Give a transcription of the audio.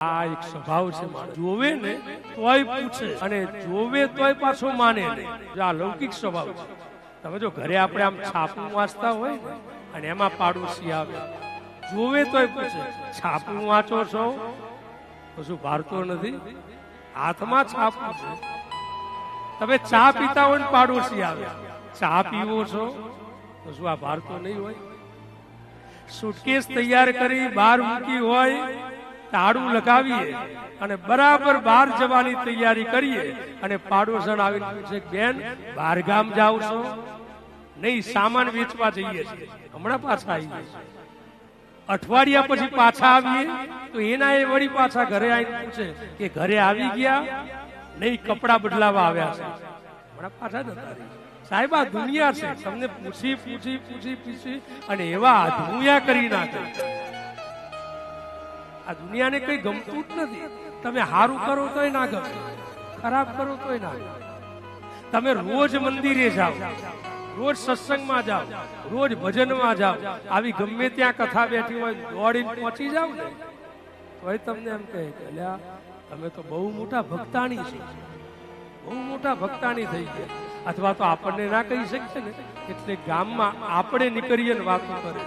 આ એક સ્વભાવ છે માણસ જોવે ને તોય પૂછે અને જોવે તોય પાછો માને ને. આ લૌકિક સ્વભાવ છે. તમે જો ઘરે આપણે આમ છાપું વાંચતા હોય ને અને એમાં પાડોશી આવે જોવે તોય પૂછે છાપું વાંચો છો તો શું ભારતો નથી? હાથમાં છાપું છે. તમે ચા પીતા હોય ને પાડોશી આવે ચા પીવો છો તો શું આ ભારતો નહીં હોય? સુટકેસ તૈયાર કરી બહાર મૂકી હોય તાળું લગાવીએ અને બરાબર બહાર જવાની તૈયારી કરીએ અને પાડોશન આવીને પૂછે બેન બહાર ગામ જાવ છો? નહીં, સામાન વેચવા જઈએ છીએ, હમણાં પાછા આવીએ. અઠવાડિયા પછી પાછા આવીએ તો એના એ વળી પાછા ઘરે આવીને પૂછે કે ઘરે આવી ગયા? નહીં, કપડા બદલાવા આવ્યા છે, હમણાં પાછા જતા રહી. સાહેબ આ દુનિયા છે, તમને પૂછી પૂછી પૂછી પૂછી અને એવા અધૂયા કરી નાખે. આ દુનિયાને કઈ ગમતું જ નથી. તમે સારું કરો તોય ના ગમે, ખરાબ કરો તોય ના ગમે. તમે રોજ મંદિરે જાઓ, રોજ સત્સંગમાં જાઓ, રોજ ભજનમાં જાઓ, આવી ગમે ત્યાં કથા બેઠી હોય દોડીને પહોંચી જાઓ ને તોય તમને એમ કહે કે અલ્યા તમે તો બહુ મોટા ભક્તાણી છો, બહુ મોટા ભક્તાણી થઈ ગયા. અથવા તો આપણને ના કહી શકીએ ને એટલે ગામમાં આપણે નીકળીએ ને વાતો કરે